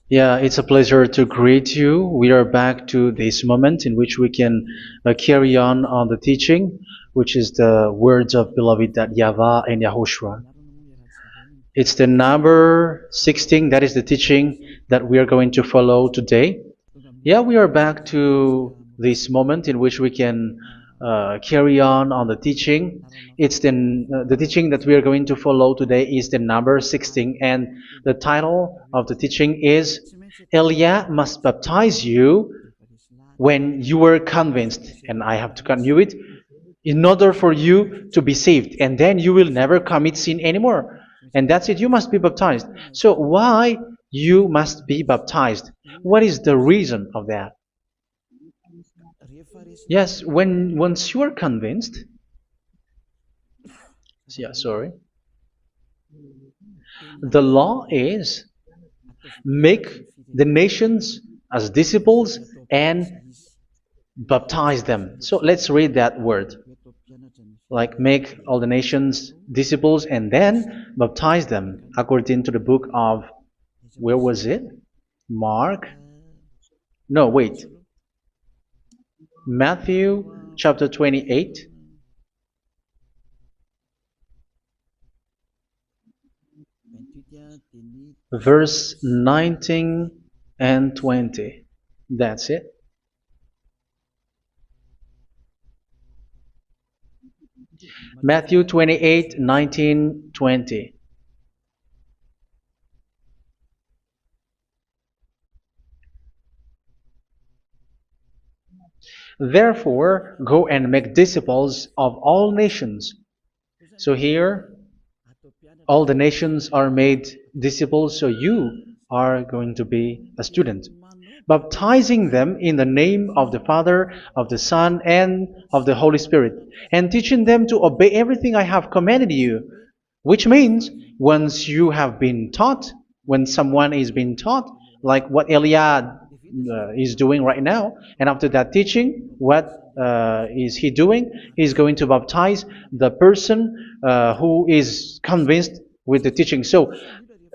Yeah, it's a pleasure to greet you. We are back to this moment in which we can carry on the teaching, which is the words of beloved that YAHVAH and YAHOSHUA. It's the number 16, that is the teaching that we are going to follow today. Yeah, we are back to this moment in which we can carry on the teaching. It's the teaching that we are going to follow today is the number 16, and the title of the teaching is Elia must baptize you when you were convinced, and I have to continue it, in order for you to be saved, and then you will never commit sin anymore. And that's it, you must be baptized. So why you must be baptized? What is the reason of that? Yes, once you are convinced, yeah, sorry, the law is make the nations as disciples and baptize them. So let's read that word. Like make all the nations disciples and then baptize them according to the book of, where was it? Mark? No, wait. Matthew chapter 28. Verse 19 and 20. That's it. Matthew 28, 19, 20. Therefore, go and make disciples of all nations. So here, all the nations are made disciples, so you are going to be a student. Baptizing them in the name of the Father, of the Son, and of the Holy Spirit, and teaching them to obey everything I have commanded you. Which means, once you have been taught, when someone is being taught, like what Eliad is doing right now, and after that teaching, what is he doing? He's going to baptize the person who is convinced with the teaching. So,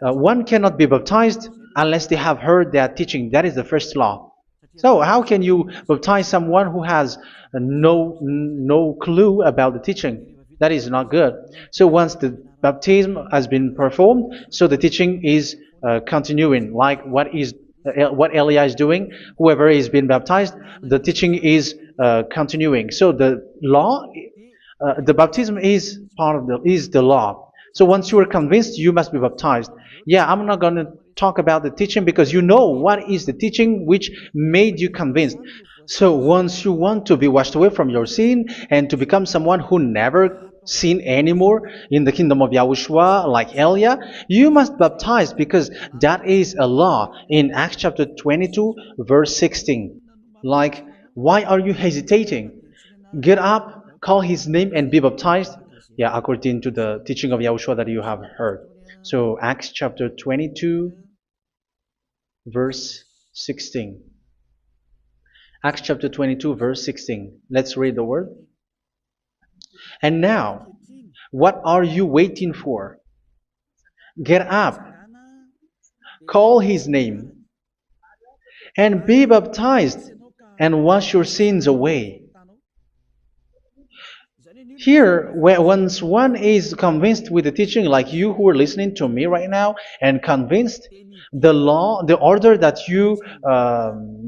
one cannot be baptized unless they have heard that teaching. That is the first law. So how can you baptize someone who has no clue about the teaching? That is not good. So once the baptism has been performed, so the teaching is continuing. Like what Elijah is doing, whoever is being baptized, the teaching is continuing. So the law, the baptism is part of the law. So once you are convinced, you must be baptized. Yeah, I'm not going to talk about the teaching because you know what is the teaching which made you convinced. So once you want to be washed away from your sin and to become someone who never sin anymore in the kingdom of YAHOSHUA like Elia, you must baptize because that is a law in Acts chapter 22 verse 16. Like, why are you hesitating? Get up, call his name and be baptized. Yeah, according to the teaching of YAHOSHUA that you have heard. So Acts chapter 22 verse 16. Acts chapter 22 verse 16. Let's read the word. And now, what are you waiting for? Get up, call his name, and be baptized, and wash your sins away. Here, once one is convinced with the teaching, like you who are listening to me right now, and convinced, the law, the order that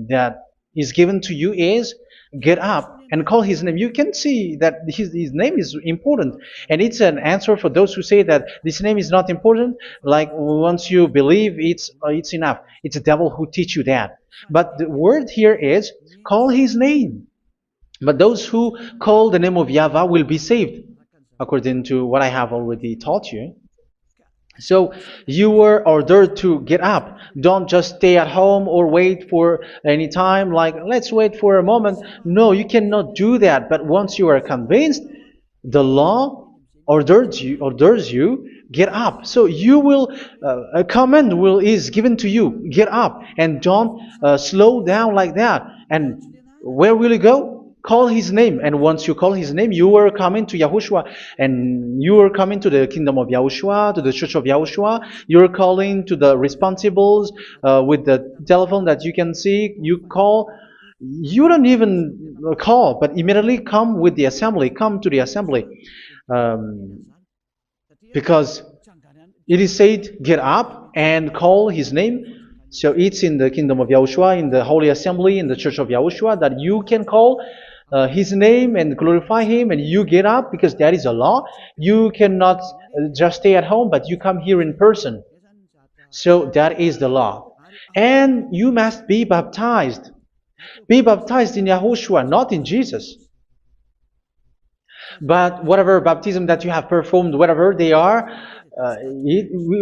that is given to you is get up and call his name. You can see that his name is important, and it's an answer for those who say that this name is not important. Like once you believe, it's enough. It's the devil who teach you that. But the word here is call his name. But those who call the name of YAHVAH will be saved, according to what I have already taught you. So you were ordered to get up. Don't just stay at home or wait for any time, like let's wait for a moment. No, you cannot do that. But once you are convinced, the law orders you get up. So you will a command is given to you, get up, and don't slow down like that. And where will you go? call his name. And once you call his name, you are coming to Yahushua. And you are coming to the kingdom of Yahushua, to the church of Yahushua. You're calling to the responsibles with the telephone that you can see. You call. You don't even call, but immediately come with the assembly. Come to the assembly. Um, because it is said, get up and call his name. So it's in the kingdom of Yahushua, in the holy assembly, in the church of Yahushua, that you can call his name and glorify him, and you get up, because that is a law. You cannot just stay at home, but you come here in person. So that is the law. And you must be baptized. Be baptized in Yahushua, not in Jesus. But whatever baptism that you have performed, whatever they are,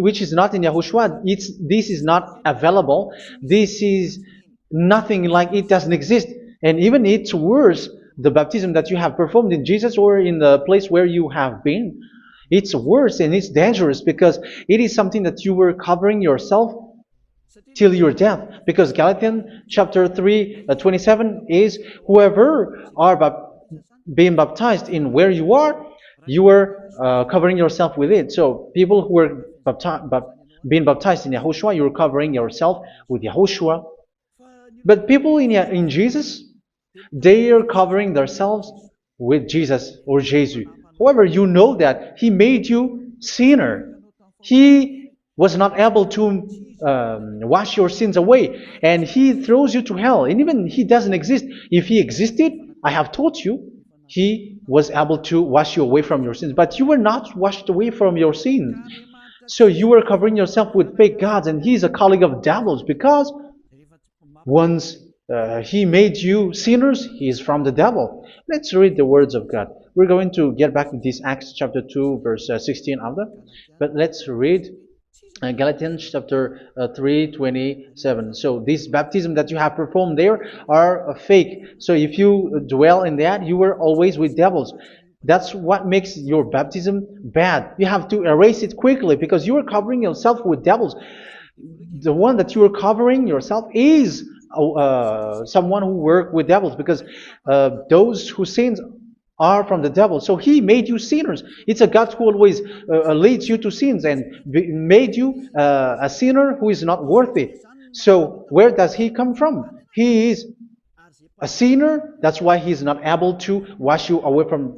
which is not in Yahushua, this is not available. This is nothing, like it doesn't exist. And even it's worse, the baptism that you have performed in Jesus or in the place where you have been. It's worse and it's dangerous, because it is something that you were covering yourself till your death. Because Galatians chapter 3, 27 is, whoever are being baptized in where you are covering yourself with it. So people who were being baptized in Yahushua, you're covering yourself with Yahushua. But people in Jesus, they are covering themselves with Jesus or Jesus. However, you know that He made you sinner. He was not able to wash your sins away, and He throws you to hell. And even He doesn't exist. If He existed, I have taught you, He was able to wash you away from your sins. But you were not washed away from your sins. So you were covering yourself with fake gods, and He is a colleague of devils, because once He made you sinners, He is from the devil. Let's read the words of God. We're going to get back to this Acts chapter 2, verse 16 after. But let's read Galatians chapter 3, 27. So this baptism that you have performed there are fake. So if you dwell in that, you were always with devils. That's what makes your baptism bad. You have to erase it quickly, because you are covering yourself with devils. The one that you are covering yourself is someone who works with devils, because those who sins are from the devil. So He made you sinners. It's a God who always leads you to sins, and made you a sinner who is not worthy. So where does He come from? He is a sinner. That's why He is not able to wash you away from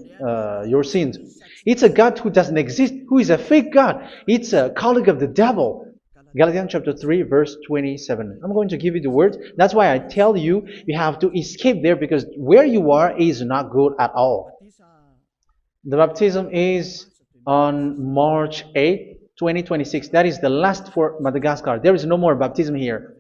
your sins. It's a God who doesn't exist, who is a fake God. It's a colleague of the devil. Galatians chapter 3, verse 27. I'm going to give you the words. That's why I tell you, you have to escape there, because where you are is not good at all. The baptism is on March 8, 2026. That is the last for Madagascar. There is no more baptism here.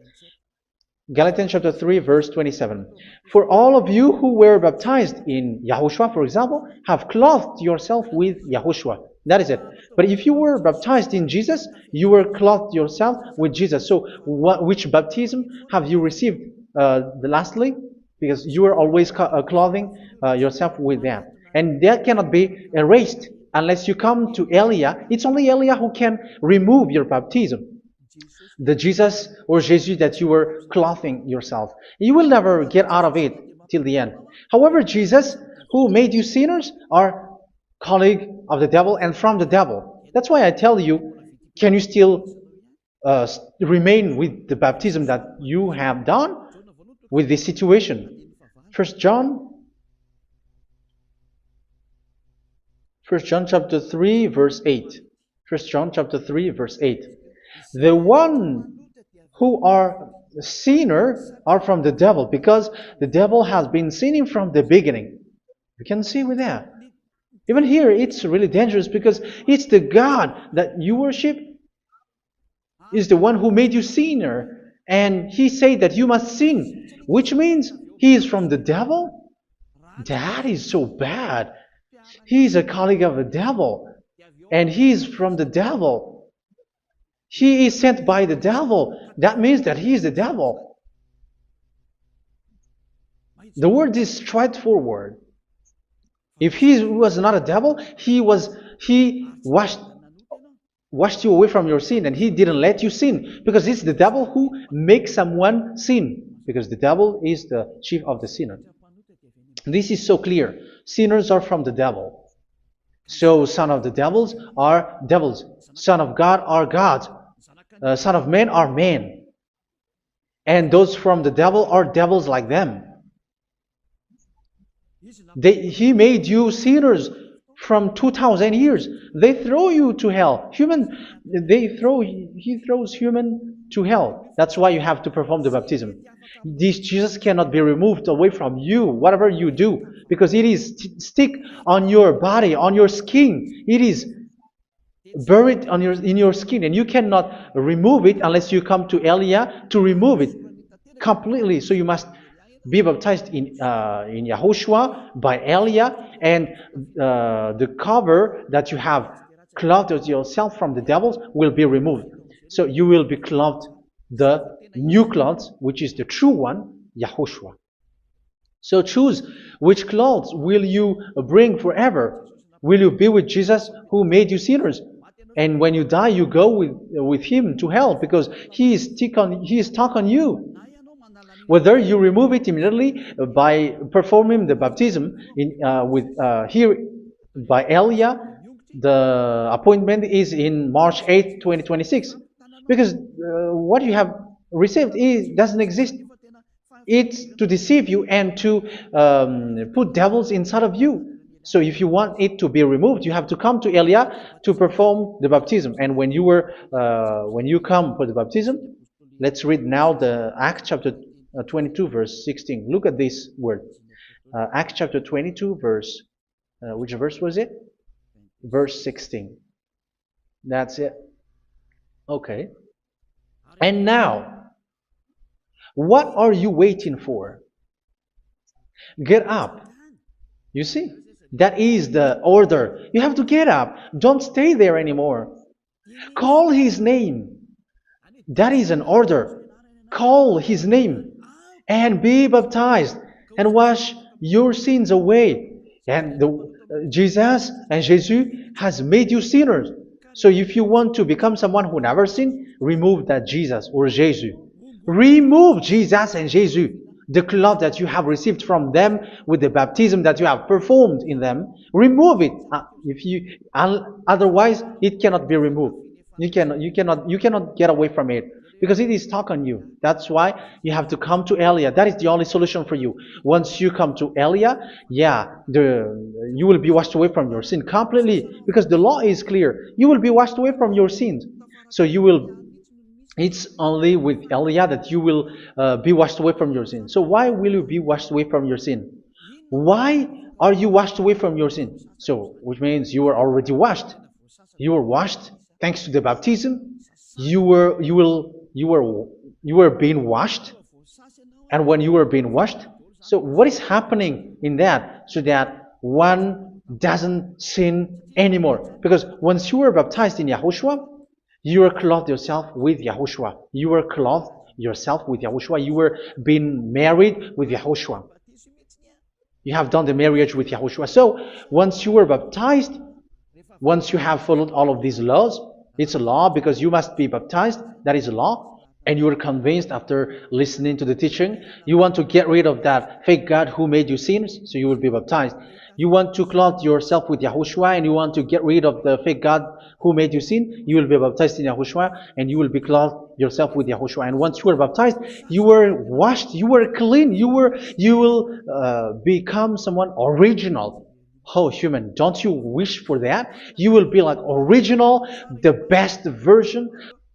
Galatians chapter 3, verse 27. For all of you who were baptized in Yahushua, for example, have clothed yourself with Yahushua. That is it. But if you were baptized in Jesus, you were clothed yourself with Jesus. So which baptism have you received lastly? Because you are always clothing yourself with that. And that cannot be erased unless you come to Eliah. It's only Eliah who can remove your baptism. The Jesus or Jesus that you were clothing yourself. You will never get out of it till the end. However, Jesus, who made you sinners, are colleague of the devil and from the devil. That's why I tell you, can you still remain with the baptism that you have done with this situation? First John chapter 3, verse 8. First John chapter 3, verse 8. The one who are sinner are from the devil, because the devil has been sinning from the beginning. You can see with that. Even here, it's really dangerous, because it's the God that you worship is the one who made you sinner. And He said that you must sin, which means He is from the devil. That is so bad. He is a colleague of the devil. And He is from the devil. He is sent by the devil. That means that He is the devil. The word is straightforward. If He was not a devil, He washed you away from your sin, and He didn't let you sin, because it's the devil who makes someone sin, because the devil is the chief of the sinner. This is so clear. Sinners are from the devil. So son of the devils are devils. Son of God are gods. Son of men are men. And those from the devil are devils like them. He made you sinners from 2,000 years. They throw you to hell. He throws human to hell. That's why you have to perform the baptism. This Jesus cannot be removed away from you, whatever you do, because it is stick on your body, on your skin. It is buried in your skin, and you cannot remove it unless you come to Elia to remove it completely. So you must be baptized in YAHOSHUA by Elia, and the cover that you have clothed yourself from the devils will be removed. So you will be clothed the new clothes, which is the true one, YAHOSHUA. So choose which clothes will you bring forever. Will you be with Jesus who made you sinners? And when you die, you go with him to hell because he is stuck on you. Whether you remove it immediately by performing the baptism here by Elia, the appointment is in March 8, 2026. Because what you have received doesn't exist. It's to deceive you and to put devils inside of you. So if you want it to be removed, you have to come to Elia to perform the baptism. And when you come for the baptism, let's read now the Acts chapter 22 verse 16. Look at this word. Acts chapter 22 verse, which verse was it? Verse 16. That's it. Okay. And now, what are you waiting for? Get up. You see? That is the order. You have to get up. Don't stay there anymore. Call his name. That is an order. Call his name and be baptized and wash your sins away. And Jesus has made you sinners. So if you want to become someone who never sinned, remove that Jesus or Jesus. Remove Jesus and Jesus, the cloth that you have received from them with the baptism that you have performed in them. Remove it. Otherwise, it cannot be removed. You cannot get away from it because it is stuck on you. That's why you have to come to Elia. That is the only solution for you. Once you come to Elia, you will be washed away from your sin completely because the law is clear. You will be washed away from your sins. So it's only with Elia that you will be washed away from your sin. So why will you be washed away from your sin? Why are you washed away from your sin? So, which means you were already washed. You were washed thanks to the baptism. You were being washed, and when you were being washed, so what is happening in that? So that one doesn't sin anymore. Because once you were baptized in YAHOSHUA, you were clothed yourself with YAHOSHUA. You were clothed yourself with YAHOSHUA. You were being married with YAHOSHUA. You have done the marriage with YAHOSHUA. So once you were baptized, once you have followed all of these laws, it's a law because you must be baptized. That is a law. And you are convinced after listening to the teaching, you want to get rid of that fake God who made you sinners, so you will be baptized. You want to clothe yourself with YAHOSHUA and you want to get rid of the fake God who made you sin, you will be baptized in YAHOSHUA and you will be clothed yourself with YAHOSHUA. And once you are baptized, you were washed, you were clean, you will become someone original. Oh, human, don't you wish for that? You will be like original, the best version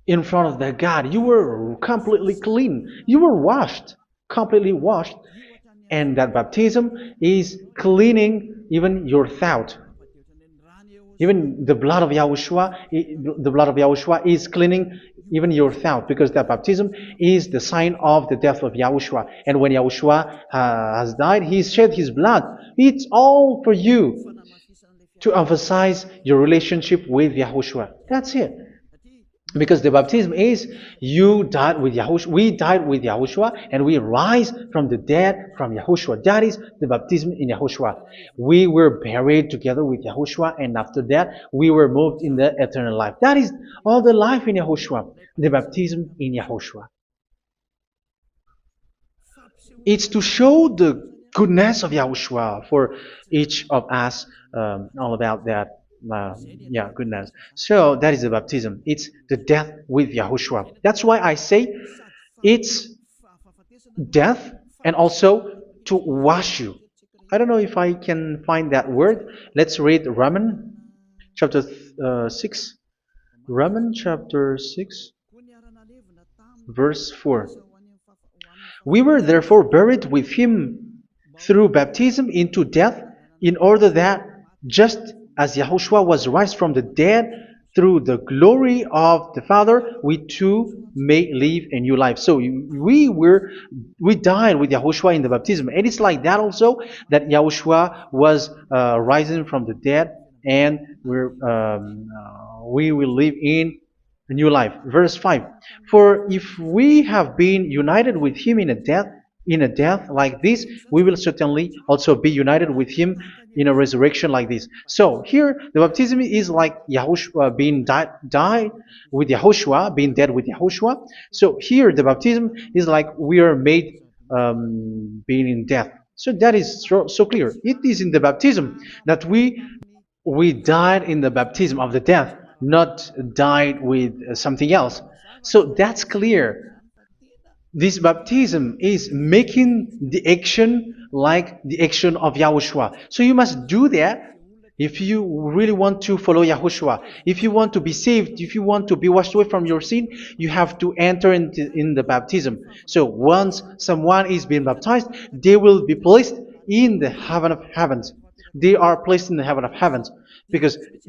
in front of the God. You were completely clean. You were washed, completely washed. And that baptism is cleaning even your thought. Even the blood of YAHOSHUA is cleaning even your thought, because that baptism is the sign of the death of YAHOSHUA. And when YAHOSHUA has died, he shed his blood. It's all for you to emphasize your relationship with YAHOSHUA. That's it. Because the baptism is you died with YAHOSHUA, we died with YAHOSHUA, and we rise from the dead from YAHOSHUA. That is the baptism in YAHOSHUA. We were buried together with YAHOSHUA, and after that we were moved in the eternal life. That is all the life in YAHOSHUA, the baptism in YAHOSHUA. It's to show the goodness of Yahushua for each of us, all about that. Uh, yeah, goodness. So that is the baptism. It's the death with Yahushua. That's why I say it's death and also to wash you. I don't know if I can find that word. Let's read Romans chapter 6. Romans chapter 6, verse 4. We were therefore buried with him through baptism into death, in order that, just as Yahushua was raised from the dead through the glory of the Father, we too may live a new life. So we died with Yahushua in the baptism, and it's like that also that Yahushua was rising from the dead, and we will live in a new life. Verse 5. For if we have been united with him in a death like this, we will certainly also be united with him in a resurrection like this. So here the baptism is like Yahushua being died with Yahushua, being dead with Yahushua. So here the baptism is like we are made being in death. So that is so clear. It is in the baptism that we died in the baptism of the death, not died with something else. So that's clear. This baptism is making the action like the action of Yahushua. So you must do that if you really want to follow Yahushua. If you want to be saved, if you want to be washed away from your sin, you have to enter in the baptism. So once someone is being baptized, they will be placed in the heaven of heavens. They are placed in the heaven of heavens,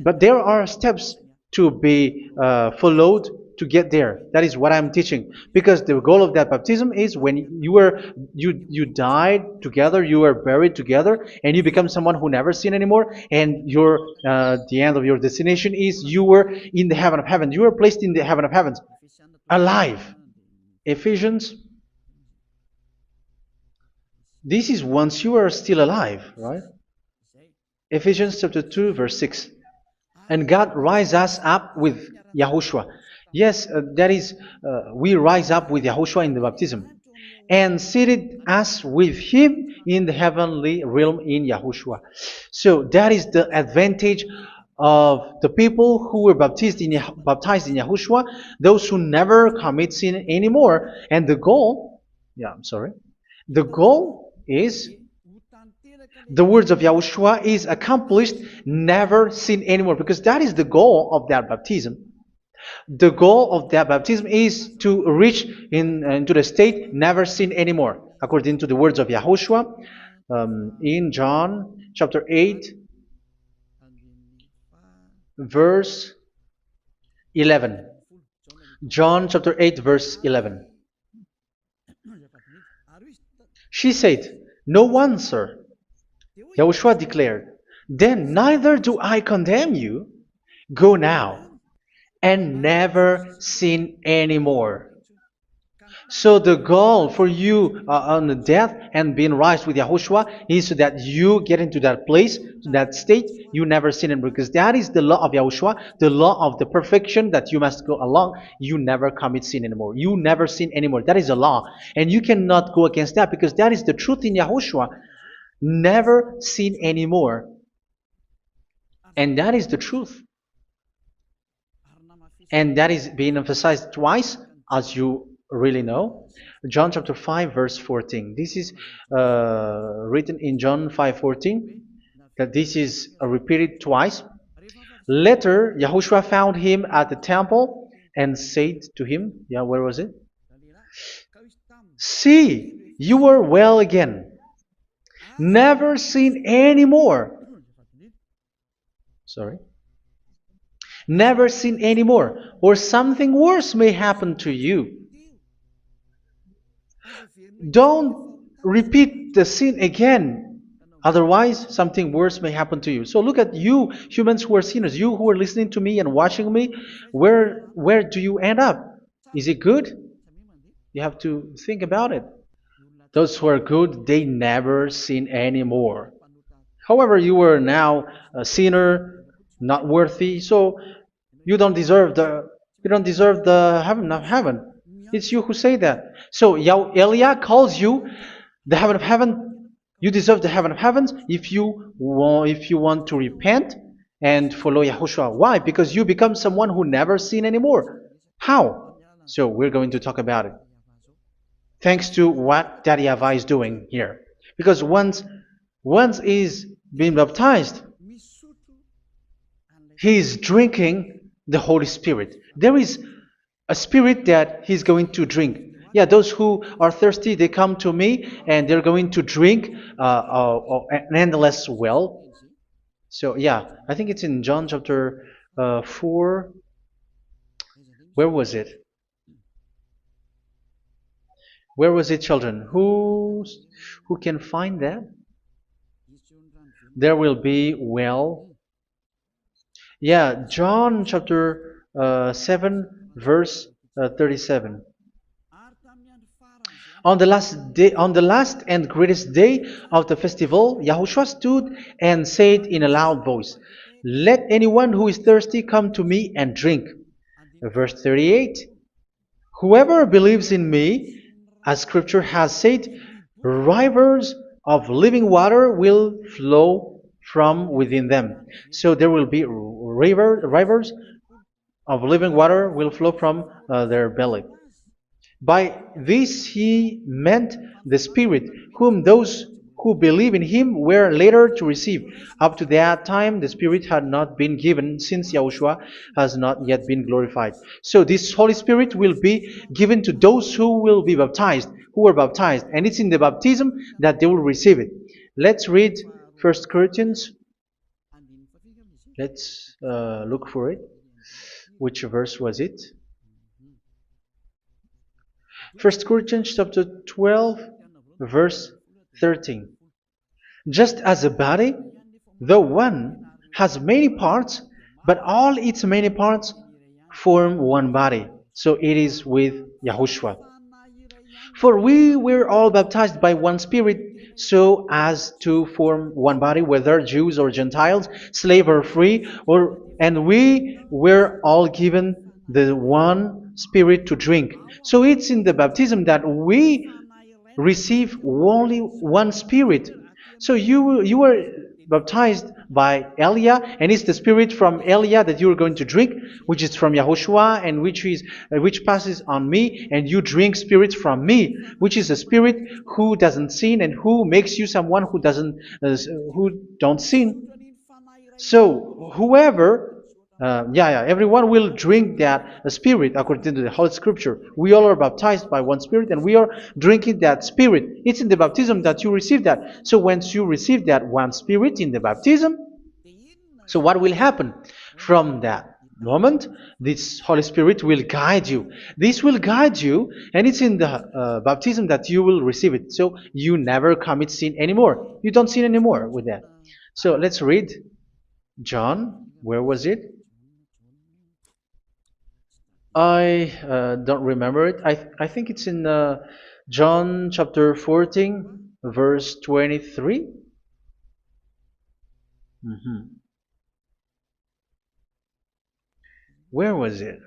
but there are steps to be followed to get there. That is what I'm teaching. Because the goal of that baptism is when you died together, you were buried together, and you become someone who never sin anymore. And the end of your destination is you were in the heaven of heaven. You were placed in the heaven of heavens, alive. Ephesians. This is once you are still alive, right? Ephesians chapter 2, verse 6. And God rise us up with Yahushua. Yes, that is, we rise up with Yahushua in the baptism. And seated us with him in the heavenly realm in Yahushua. So that is the advantage of the people who were baptized in Yahushua, those who never commit sin anymore. And the goal, the goal is the words of Yahushua is accomplished, never sin anymore, because that is the goal of that baptism. The goal of that baptism is to reach into the state never sin anymore, according to the words of Yahushua in John chapter 8, verse 11. John chapter 8, verse 11. She said, "No one, sir." Yahushua declared, "Then neither do I condemn you. Go now and never sin anymore." So the goal for you on the death and being raised with Yahushua is so that you get into that place, to that state, you never sin anymore. Because that is the law of Yahushua, the law of the perfection that you must go along. You never commit sin anymore. You never sin anymore. That is a law. And you cannot go against that because that is the truth in Yahushua. Never sin anymore. And that is the truth. And that is being emphasized twice, as you really know. John chapter 5, verse 14. This is written in John 5:14. That this is repeated twice. Later, Yahushua found him at the temple and said to him, where was it? "See, you are well again. Never sin anymore." Never sin anymore, or something worse may happen to you. Don't repeat the sin again. Otherwise, something worse may happen to you. So look at you, humans who are sinners, you who are listening to me and watching me. Where do you end up? Is it good? You have to think about it. Those who are good, they never sin anymore. However, you are now a sinner, not worthy, so you don't deserve the heaven of heaven. It's you who say that. So Eliah calls you the heaven of heaven. You deserve the heaven of heavens if you want to repent and follow Yahushua. Why? Because you become someone who never sin anymore. How? So we're going to talk about it. Thanks to what Daddy YAHVAH is doing here. Because once he's been baptized, he's drinking the Holy Spirit. There is a spirit that he's going to drink. Yeah, those who are thirsty, they come to me and they're going to drink an endless well. So yeah, I think it's in John chapter 4. Where was it? Where was it, children? Who can find that? There will be well. Yeah, John chapter 7, verse 37. On the last and greatest day of the festival, Yahushua stood and said in a loud voice, "Let anyone who is thirsty come to me and drink." Verse 38. Whoever believes in me, as scripture has said, rivers of living water will flow from within them. So there will be rivers of living water will flow from their belly. By this he meant the Spirit, whom those who believe in him were later to receive. Up to that time, the Spirit had not been given, since Yahushua has not yet been glorified. So this Holy Spirit will be given to those who will be baptized, who were baptized. And it's in the baptism that they will receive it. Let's read 1 Corinthians. Let's look for it. Which verse was it? 1 Corinthians chapter 12, verse 13. Just as a body, though one, has many parts, but all its many parts form one body. So it is with Yahushua. For we were all baptized by one Spirit, so as to form one body, whether Jews or Gentiles, slave or free, and we were all given the one Spirit to drink. So it's in the baptism that we receive only one Spirit. So you were baptized by Elia, and it's the Spirit from Elia that you are going to drink, which is from Yahushua, and which passes on me, and you drink Spirit from me, which is a Spirit who doesn't sin and who makes you someone who don't sin. So whoever everyone will drink that Spirit according to the Holy Scripture. We all are baptized by one Spirit, and we are drinking that Spirit. It's in the baptism that you receive that. So once you receive that one Spirit in the baptism, so what will happen? From that moment, this Holy Spirit will guide you. This will guide you, and it's in the baptism that you will receive it. So you never commit sin anymore. You don't sin anymore with that. So let's read John. Where was it? I don't remember it. I think it's in John chapter 14, verse 23. Where was it?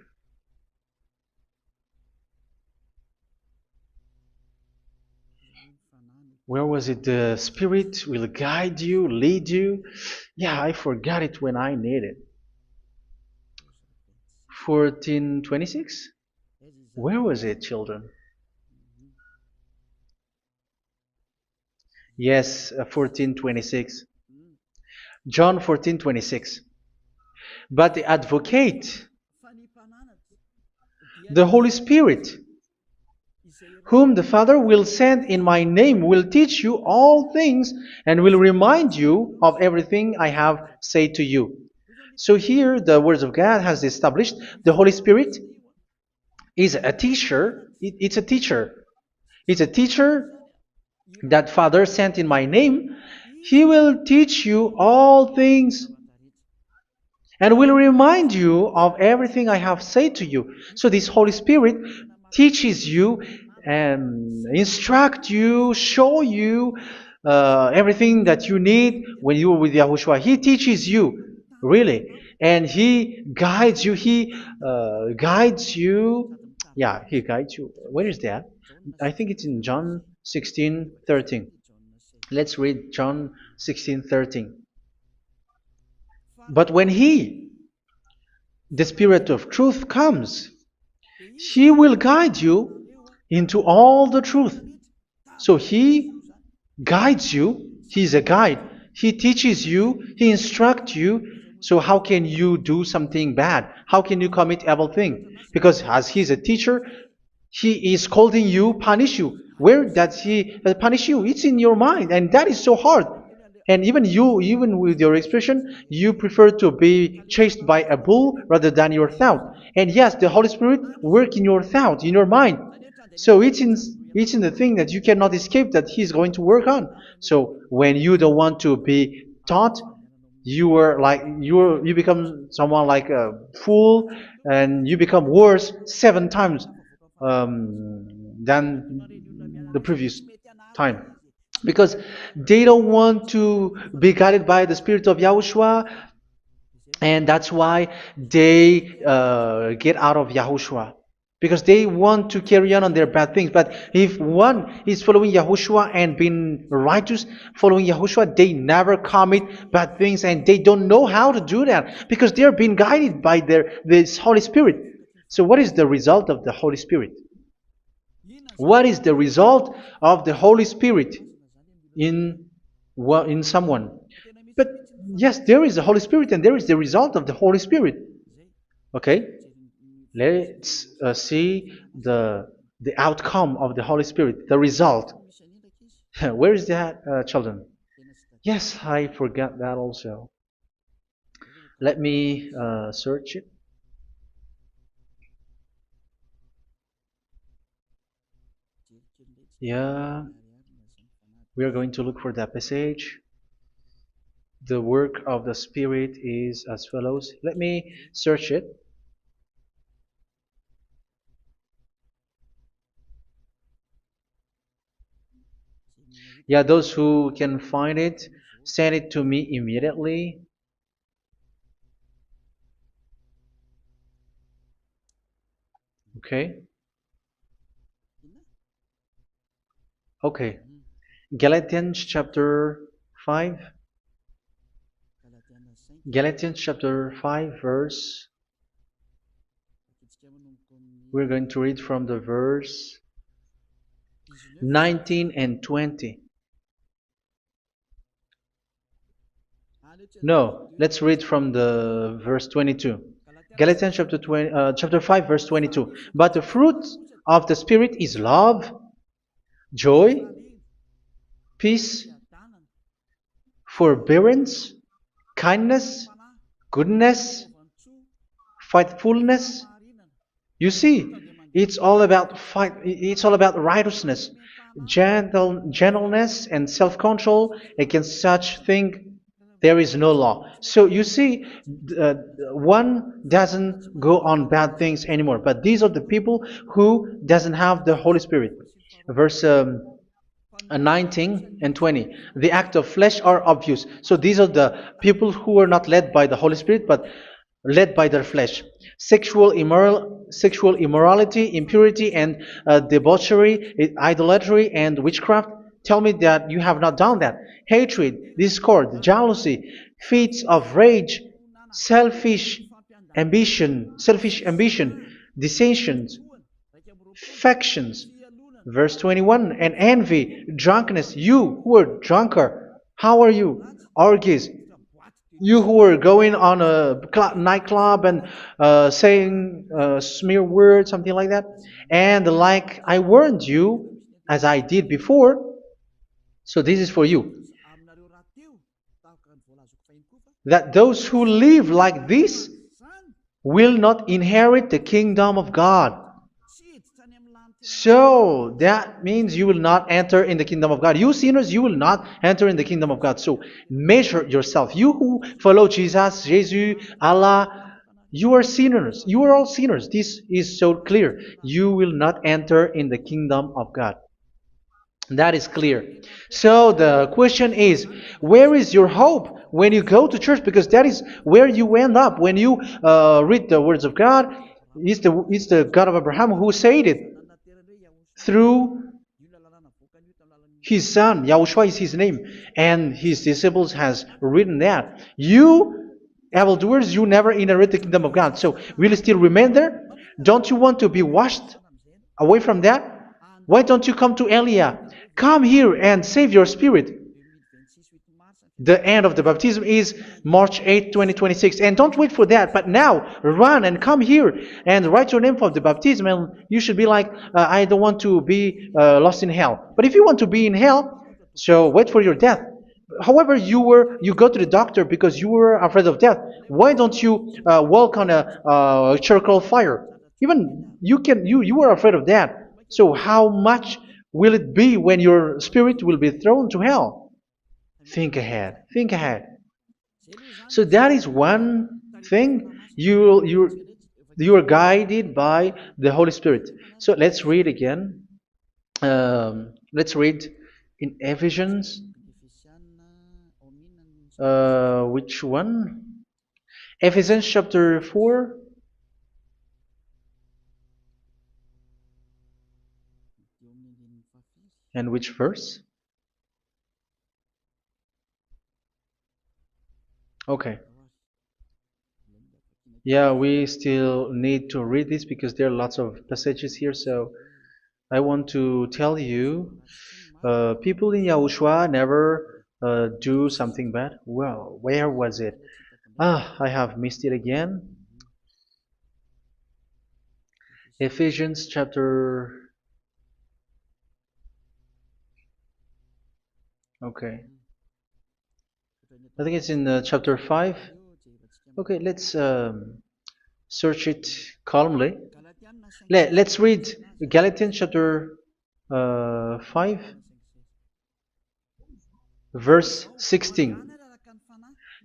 Where was it? The Spirit will guide you, lead you. Yeah, I forgot it when I need it. 14:26? Where was it, children? Yes, 14:26. John 14:26. But the advocate, the Holy Spirit, whom the Father will send in my name, will teach you all things and will remind you of everything I have said to you. So here the words of God has established the Holy Spirit is a teacher. It's a teacher. It's a teacher that Father sent in my name. He will teach you all things and will remind you of everything I have said to you. So this Holy Spirit teaches you and instruct you, show you everything that you need when you are with Yahushua. He teaches you, really. And He guides you. He guides you. Yeah, He guides you. Where is that? I think it's in John 16:13. Let's read John 16:13. But when He, the Spirit of truth, comes, He will guide you into all the truth. So He guides you. He's a guide. He teaches you. He instructs you. So how can you do something bad? How can you commit evil thing? Because as He's a teacher, He is scolding you, punish you. Where does He punish you? It's in your mind, and that is so hard. And even you, even with your expression, you prefer to be chased by a bull rather than your thought. And yes, the Holy Spirit work in your thought, in your mind. So it's in the thing that you cannot escape that He's going to work on. So when you don't want to be taught, you become someone like a fool, and you become worse 7 times than the previous time, because they don't want to be guided by the Spirit of Yahushua, and that's why they get out of Yahushua, because they want to carry on their bad things. But if one is following Yahushua and being righteous, following Yahushua, they never commit bad things, and they don't know how to do that because they are being guided by this Holy Spirit. So what is the result of the Holy Spirit? What is the result of the Holy Spirit in in someone? But yes, there is the Holy Spirit, and there is the result of the Holy Spirit. Okay, let's see the outcome of the Holy Spirit, the result. Where is that, children? Yes, I forgot that also. Let me search it. Yeah, we are going to look for that passage. The work of the Spirit is as follows. Let me search it. Yeah, those who can find it, send it to me immediately. Okay. Okay. Galatians chapter 5. Galatians chapter 5 verse. We're going to read from the verse 19 and 20. No, let's read from the verse 22. Galatians chapter 5 verse 22. But the fruit of the Spirit is love, joy, peace, forbearance, kindness, goodness, faithfulness. You see, it's all about fight. It's all about righteousness, gentleness, and self-control. Against such thing, there is no law. So you see, uh, one doesn't go on bad things anymore. But these are the people who doesn't have the Holy Spirit. Verse 19 and 20. The act of flesh are obvious. So these are the people who are not led by the Holy Spirit, but led by their flesh. Sexual immorality, impurity, and debauchery, idolatry, and witchcraft. Tell me that you have not done that. Hatred, discord, jealousy, fits of rage, selfish ambition, dissensions, factions. Verse 21, and envy, drunkenness. You who are drunkard, how are you? Orgies. You who are going on a nightclub and saying smear words, something like that. And like I warned you, as I did before, so this is for you, that those who live like this will not inherit the kingdom of God. So that means you will not enter in the kingdom of God. You sinners, you will not enter in the kingdom of God. So measure yourself. You who follow Jesus, Allah, you are sinners. You are all sinners. This is so clear. You will not enter in the kingdom of God. That is clear. So the question is, where is your hope when you go to church? Because that is where you end up when you read the words of God. It's the God of Abraham who said it through His son, Yahushua is his name, and his disciples has written that. You evildoers, you never inherit the kingdom of God. So will you still remain there? Don't you want to be washed away from that? Why don't you come to Elia? Come here and save your spirit. The end of the baptism is March 8th, 2026. And don't wait for that, but now run and come here and write your name for the baptism. And you should be like, I don't want to be lost in hell. But if you want to be in hell, so wait for your death. However, you go to the doctor because you were afraid of death. Why don't you walk on a charcoal fire? Even you were afraid of that. So how much will it be when your spirit will be thrown to hell? Think ahead. Think ahead. So that is one thing. You are guided by the Holy Spirit. So let's read again. Let's read in Ephesians. Which one? Ephesians chapter 4. And which verse? Okay. Yeah, we still need to read this because there are lots of passages here. So I want to tell you, people in Yahushua never do something bad. Well, where was it? I have missed it again. Ephesians chapter. Okay. I think it's in chapter 5. Okay, let's search it calmly. Let's read Galatians chapter 5, verse 16.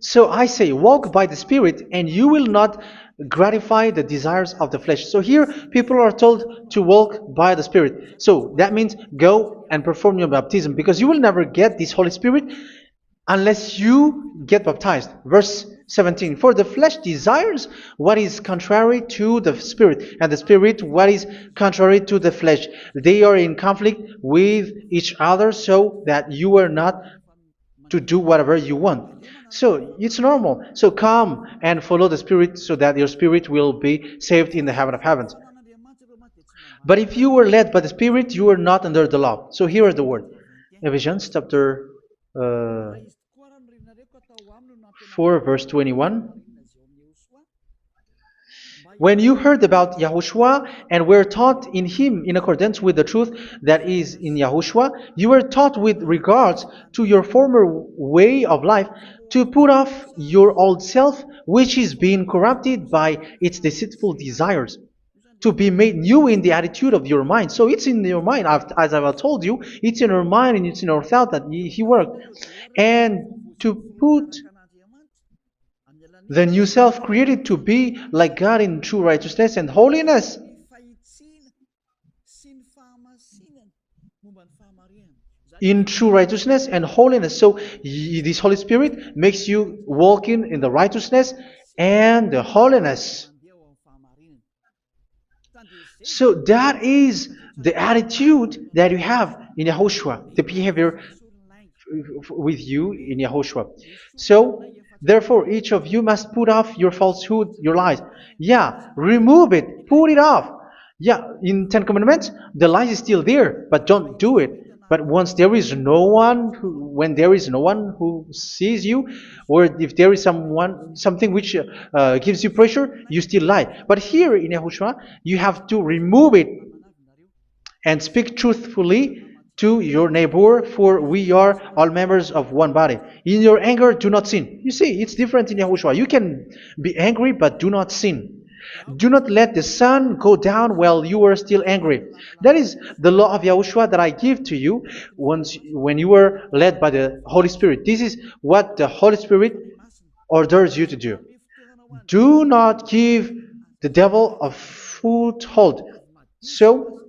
So I say, walk by the Spirit, and you will not gratify the desires of the flesh. So here, people are told to walk by the Spirit. So that means go and perform your baptism, because you will never get this Holy Spirit unless you get baptized. Verse 17. For the flesh desires what is contrary to the Spirit, and the Spirit what is contrary to the flesh. They are in conflict with each other, so that you are not to do whatever you want. So it's normal. So come and follow the Spirit so that your spirit will be saved in the heaven of heavens. But if you were led by the Spirit, you are not under the law. So here are the word. Ephesians chapter 4 verse 21. When you heard about Yahushua and were taught in him in accordance with the truth that is in Yahushua, you were taught with regards to your former way of life to put off your old self, which is being corrupted by its deceitful desires, to be made new in the attitude of your mind. So it's in your mind, as I've told you, it's in our mind and it's in our thought that he worked. And to put the new self created to be like God in true righteousness and holiness. In true righteousness and holiness. So this Holy Spirit makes you walk in the righteousness and the holiness. So that is the attitude that you have in Yahushua, the behavior with you in Yahushua. So therefore, each of you must put off your falsehood, your lies. Yeah, remove it, put it off. Yeah, in Ten Commandments, the lie is still there, but don't do it. But once there is no one, when there is no one who sees you, or if there is something which gives you pressure, you still lie. But here in Yahushua, you have to remove it and speak truthfully to your neighbor, for we are all members of one body. In your anger, do not sin. You see, it's different in Yahushua. You can be angry, but do not sin. Do not let the sun go down while you are still angry. That is the law of Yahushua that I give to you when you were led by the Holy Spirit. This is what the Holy Spirit orders you to do. Do not give the devil a foothold. So,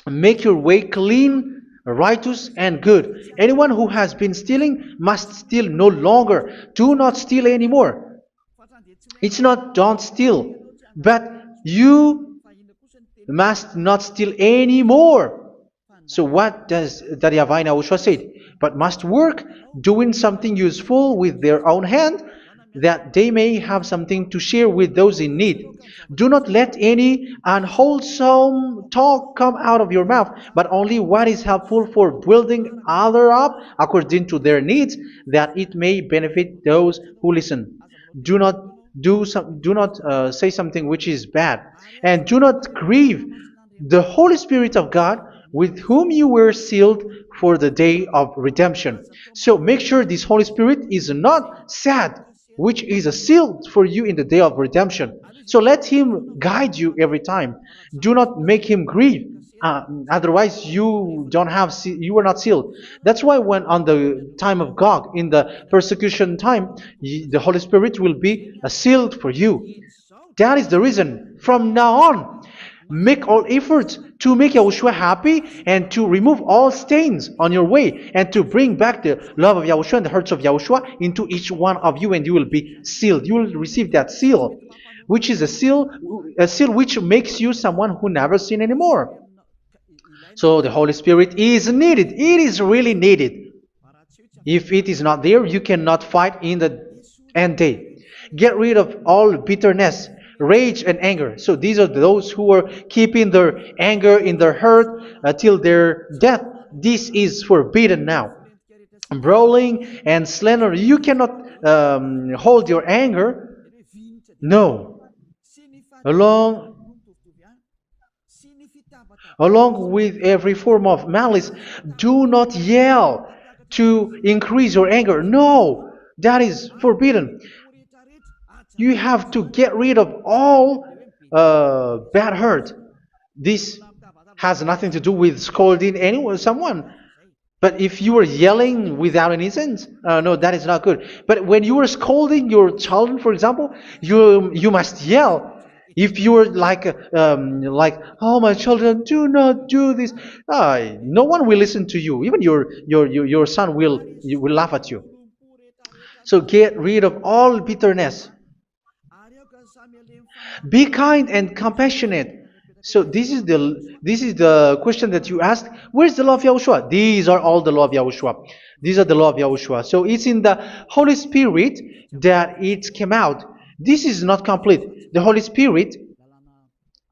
make your way clean, righteous, and good. Anyone who has been stealing must steal no longer. Do not steal anymore. It's not don't steal, but you must not steal anymore. So what does the YAHVAH in YAHOSHUA say? But must work doing something useful with their own hand, that they may have something to share with those in need. Do not let any unwholesome talk come out of your mouth, but only what is helpful for building other up according to their needs, that it may benefit those who listen. Do not do not say something which is bad, and do not grieve the Holy Spirit of God, with whom you were sealed for the day of redemption. So make sure this Holy Spirit is not sad, which is a seal for you in the day of redemption. So let Him guide you every time. Do not make Him grieve. Otherwise, you are not sealed. That's why when on the time of God, in the persecution time, the Holy Spirit will be a sealed for you. That is the reason. From now on, make all efforts to make Yahushua happy and to remove all stains on your way and to bring back the love of Yahushua and the hearts of Yahushua into each one of you, and you will be sealed. You will receive that seal, which is a seal which makes you someone who never sin anymore. So the Holy Spirit is needed. It is really needed. If it is not there, you cannot fight in the end day. Get rid of all bitterness, rage, and anger. So these are those who are keeping their anger in their heart till their death. This is forbidden now. Brawling and slander. You cannot hold your anger. No. Along Along with every form of malice, do not yell to increase your anger. No, that is forbidden. You have to get rid of all bad hurt. This has nothing to do with scolding anyone, someone. But if you are yelling without any sense, no, that is not good. But when you are scolding your children, for example, you must yell. If you are like, oh my children, do not do this, no one will listen to you. Even your son will laugh at you. So get rid of all bitterness. Be kind and compassionate. So this is the question that you asked. Where's the law of Yahushua? These are all the law of Yahushua. These are the law of Yahushua. So it's in the Holy Spirit that it came out. This is not complete. The Holy Spirit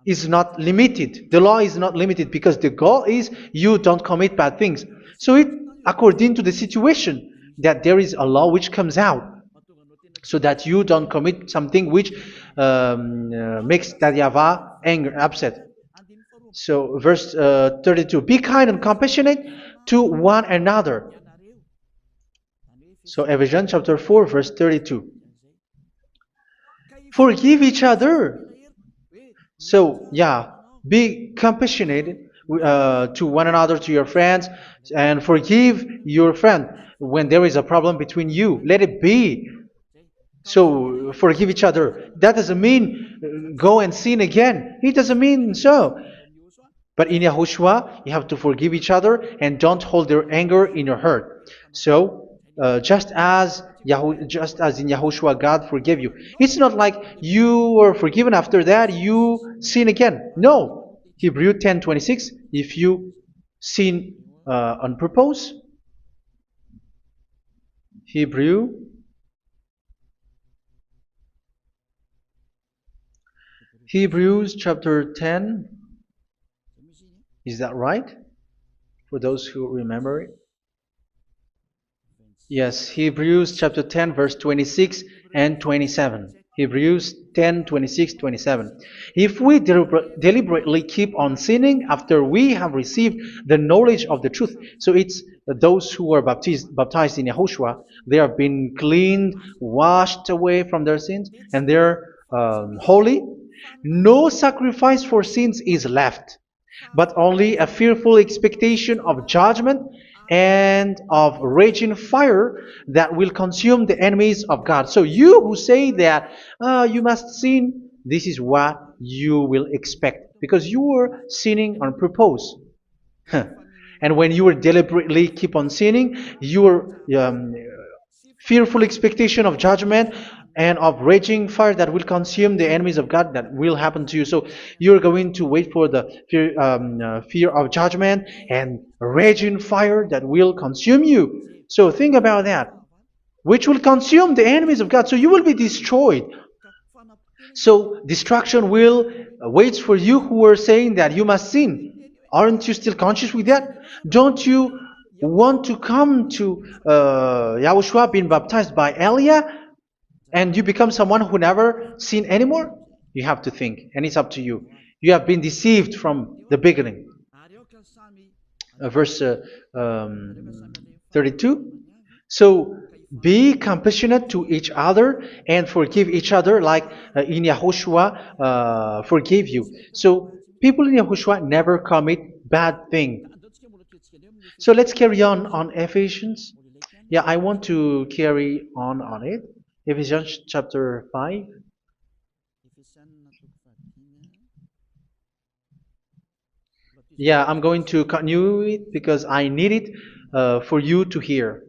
is not limited. The law is not limited because the goal is you don't commit bad things. So it according to the situation that there is a law which comes out, so that you don't commit something which makes that YAHVAH angry, upset. So verse 32, be kind and compassionate to one another. So Ephesians chapter 4 verse 32. Forgive each other. So yeah, be compassionate to one another, to your friends, and forgive your friend when there is a problem between you. Let it be. So forgive each other. That doesn't mean go and sin again. It doesn't mean so. But in Yahushua, you have to forgive each other and don't hold their anger in your heart. So just as in Yahushua, God forgave you. It's not like you were forgiven after that you sin again. No. Hebrew 10:26. If you sin on purpose, Hebrews chapter 10. Is that right? For those who remember it? Yes, Hebrews chapter 10 verse 26 and 27. Hebrews 10, 26, 27. If we deliberately keep on sinning after we have received the knowledge of the truth, so it's those who are baptized in Yahushua, they have been cleaned, washed away from their sins, and they're holy. No sacrifice for sins is left, but only a fearful expectation of judgment and of raging fire that will consume the enemies of God. So you who say that you must sin, this is what you will expect, because you were sinning on purpose. And when you will deliberately keep on sinning, you are fearful expectation of judgment and of raging fire that will consume the enemies of God that will happen to you. So you're going to wait for the fear of judgment and raging fire that will consume you. So think about that, which will consume the enemies of God. So you will be destroyed. So destruction will wait for you who are saying that you must sin. Aren't you still conscious with that? Don't you want to come to Yahushua being baptized by Elia and you become someone who never sin anymore? You have to think, and it's up to you. You have been deceived from the beginning. Verse 32. So be compassionate to each other and forgive each other like in Yahushua forgave you. So people in Yahushua never commit bad thing. So let's carry on Ephesians. Yeah, I want to carry on it. Ephesians chapter 5. Yeah, I'm going to continue it because I need it for you to hear.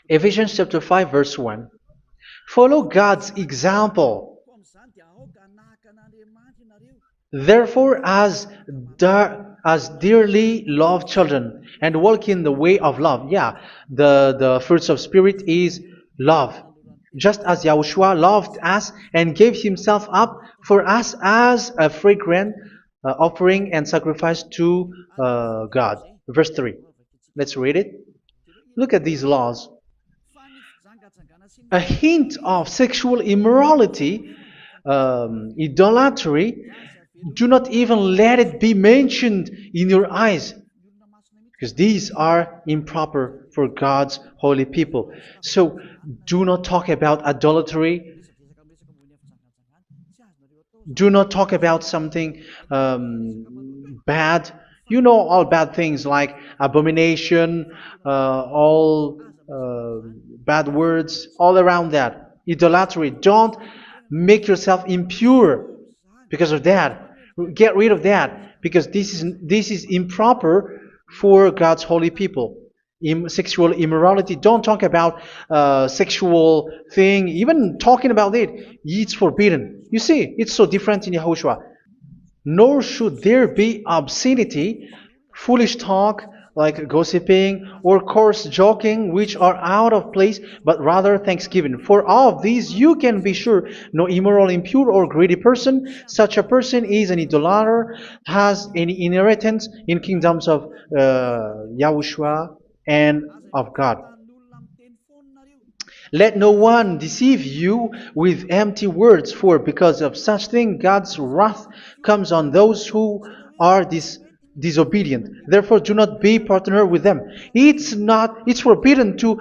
Ephesians chapter 5 verse 1. Follow God's example. Therefore, as dearly loved children, and walk in the way of love. Yeah, the fruits of spirit is love. Just as Yahushua loved us and gave himself up for us as a fragrant offering and sacrifice to God. Verse 3. Let's read it. Look at these laws. A hint of sexual immorality, idolatry, do not even let it be mentioned in your eyes, because these are improper for God's holy people. So do not talk about idolatry. Do not talk about something bad. You know all bad things like abomination, all bad words, all around that. Idolatry. Don't make yourself impure because of that. Get rid of that because this is improper for God's holy people. Sexual immorality. Don't talk about sexual thing. Even talking about it, it's forbidden. You see, it's so different in Yahushua. Nor should there be obscenity, foolish talk like gossiping or coarse joking, which are out of place, but rather thanksgiving. For of these you can be sure: no immoral, impure, or greedy person, such a person is an idolater, has any inheritance in kingdoms of Yahushua and of God. Let no one deceive you with empty words, for because of such thing God's wrath comes on those who are disobedient. Therefore, do not be partner with them. It's forbidden to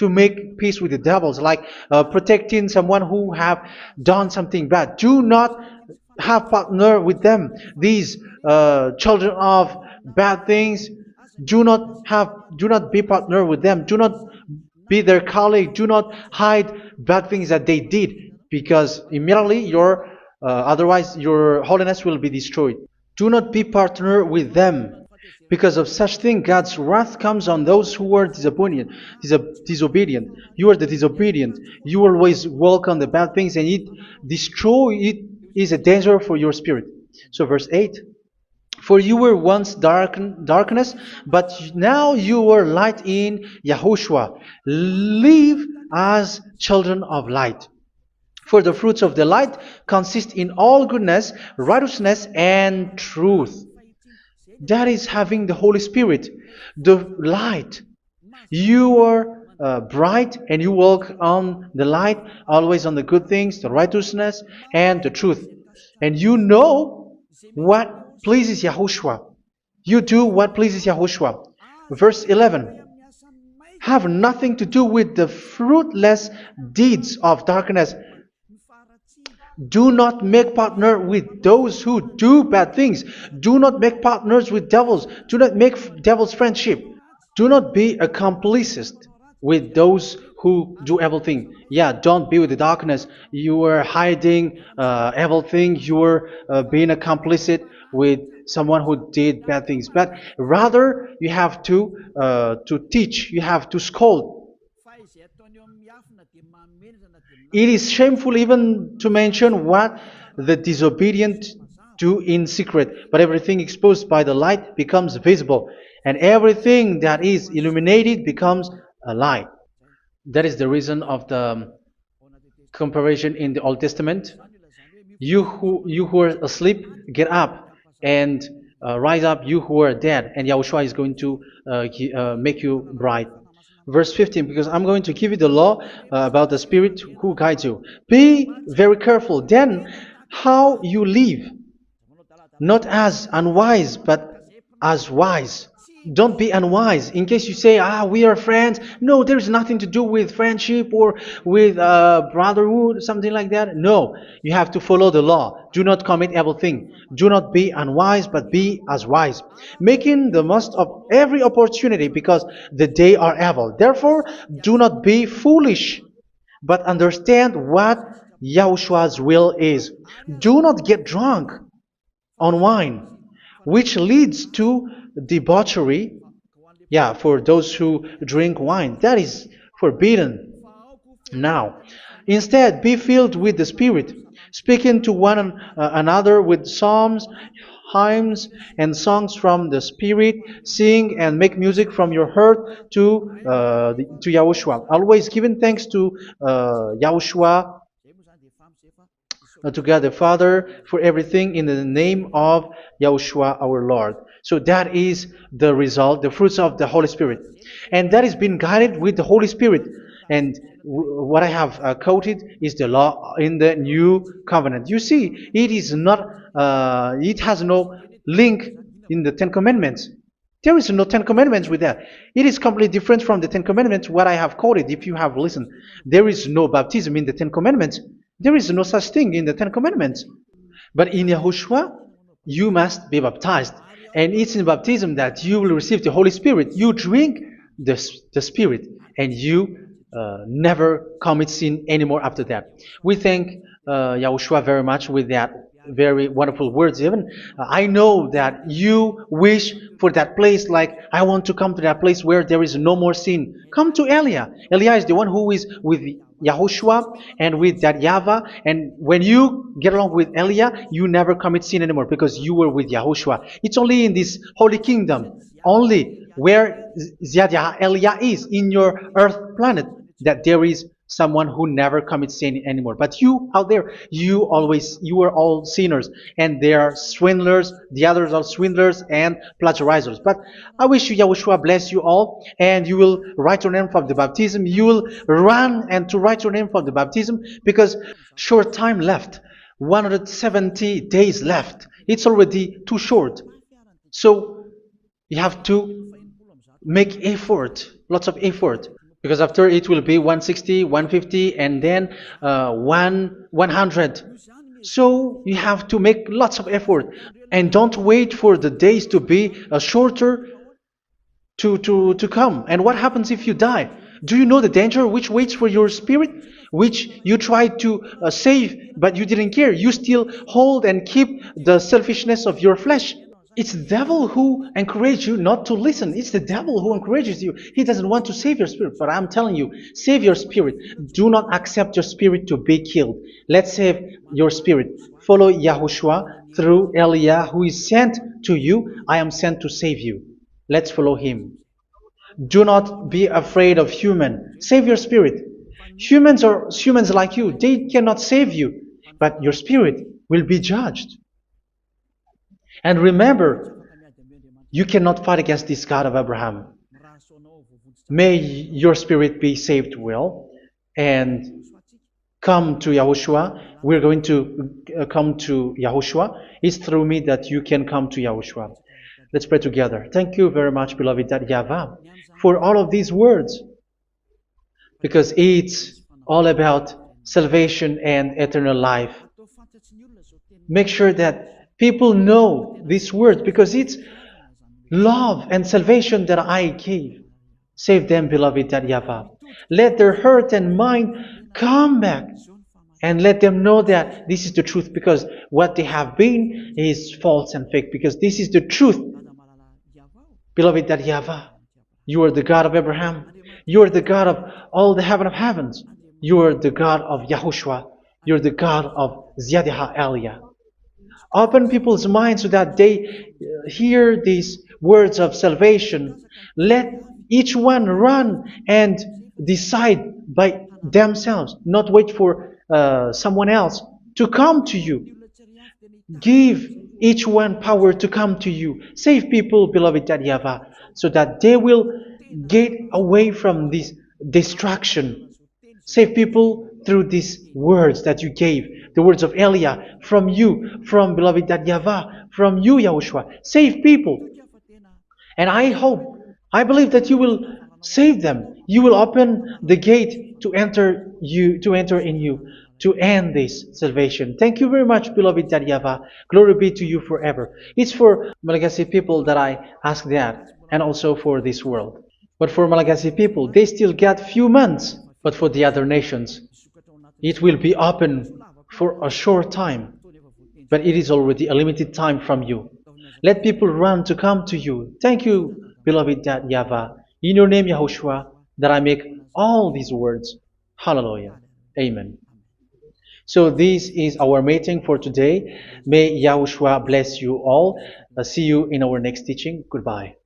make peace with the devils, like protecting someone who have done something bad. Do not have partner with them. These children of bad things, do not be partner with them. Do not be their colleague. Do not hide bad things that they did, because immediately otherwise your holiness will be destroyed. Do not be partner with them. Because of such thing, God's wrath comes on those who are disobedient. You are the disobedient. You always walk on the bad things, and it is a danger for your spirit. So verse 8. For you were once darkness, but now you are light in Yahushua. Live as children of light. For the fruits of the light consist in all goodness, righteousness, and truth. That is having the Holy Spirit, the light. You are bright and you walk on the light, always on the good things, the righteousness, and the truth. And you know what pleases Yahushua. You do what pleases Yahushua. Verse 11. Have nothing to do with the fruitless deeds of darkness. Do not make partner with those who do bad things. Do not make partners with devils. Do not make devil's friendship. Do not be accomplices with those who do evil thing. Yeah, don't be with the darkness. You are hiding evil thing. You are being a complicit with someone who did bad things, but rather you have to teach, you have to scold. It is shameful even to mention what the disobedient do in secret, but everything exposed by the light becomes visible, and everything that is illuminated becomes a light. That is the reason of the comparison in the Old Testament. You who are asleep, get up and rise up, you who are dead, and Yahushua is going to make you bright. Verse 15, because I'm going to give you the law about the Spirit who guides you. Be very careful then how you live, not as unwise, but as wise. Don't be unwise. In case you say, we are friends. No, there's nothing to do with friendship or with brotherhood, something like that. No, you have to follow the law. Do not commit evil thing. Do not be unwise, but be as wise, making the most of every opportunity, because the day are evil. Therefore, do not be foolish, but understand what Yahushua's will is. Do not get drunk on wine, which leads to debauchery. Yeah, for those who drink wine, that is forbidden now. Instead, be filled with the Spirit, speaking to one another with psalms, hymns, and songs from the Spirit. Sing and make music from your heart to Yahushua. Always giving thanks to Yahushua, to God the Father, for everything in the name of Yahushua our Lord. So that is the result, the fruits of the Holy Spirit. And that is being guided with the Holy Spirit. And what I have quoted is the law in the new covenant. You see, it is not, it has no link in the Ten Commandments. There is no Ten Commandments with that. It is completely different from the Ten Commandments, what I have quoted, if you have listened. There is no baptism in the Ten Commandments. There is no such thing in the Ten Commandments. But in Yahushua, you must be baptized. And it's in baptism that you will receive the Holy Spirit. You drink the Spirit, and you never commit sin anymore after that. We thank Yahushua very much with that very wonderful words. Even I know that you wish for that place, like I want to come to that place where there is no more sin. Come to Elia. Elia is the one who is with Yahushua and with that YAHVAH, and when you get along with Elia, you never commit sin anymore because you were with Yahushua. It's only in this holy kingdom, only where Ziad Elia is, in your earth planet, that there is someone who never commits sin anymore. But you out there, you are all sinners, and they are swindlers. The others are swindlers and plagiarizers. But I wish you, Yahushua, bless you all, and you will write your name for the baptism. You will run and to write your name for the baptism, because short time left, 170 days left. It's already too short. So you have to make effort, lots of effort, because after it will be 160, 150, and then 100. So you have to make lots of effort, and don't wait for the days to be shorter to come. And what happens if you die? Do you know the danger which waits for your spirit, which you tried to save, but you didn't care? You still hold and keep the selfishness of your flesh. It's the devil who encourages you not to listen. It's the devil who encourages you. He doesn't want to save your spirit. But I'm telling you, save your spirit. Do not accept your spirit to be killed. Let's save your spirit. Follow Yahushua through Elia, who is sent to you. I am sent to save you. Let's follow him. Do not be afraid of human. Save your spirit. Humans are humans like you. They cannot save you. But your spirit will be judged. And remember, you cannot fight against this God of Abraham. May your spirit be saved well and come to Yahushua. We're going to come to Yahushua. It's through me that you can come to Yahushua. Let's pray together. Thank you very much, beloved YAHVAH, for all of these words, because it's all about salvation and eternal life. Make sure that people know these words, because it's love and salvation that I gave. Save them, beloved YAHVAH. Let their heart and mind come back And let them know that this is the truth, because what they have been is false and fake, because this is the truth. Beloved, that YAHVAH, you are the God of Abraham. You are the God of all the heaven of heavens. You are the God of YAHOSHUA. You are the God of Ziyadiha Aliyah. Open people's minds so that they hear these words of salvation. Let each one run and decide by themselves, not wait for someone else to come to you. Give each one power to come to you. Save people, beloved YAHVAH, so that they will get away from this distraction. Save people through these words that you gave, the words of Elia, from you, from beloved YAHVAH, from you, Yahushua. Save people. And I believe that you will save them. You will open the gate to enter in you, to end this salvation. Thank you very much, beloved YAHVAH. Glory be to you forever. It's for Malagasy people that I ask that, and also for this world. But for Malagasy people, they still got few months. But for the other nations, it will be open for a short time. But it is already a limited time from you. Let people run to come to you. Thank you, beloved YAHVAH. In your name, Yahushua, that I make all these words. Hallelujah. Amen. So this is our meeting for today. May Yahushua bless you all. See you in our next teaching. Goodbye.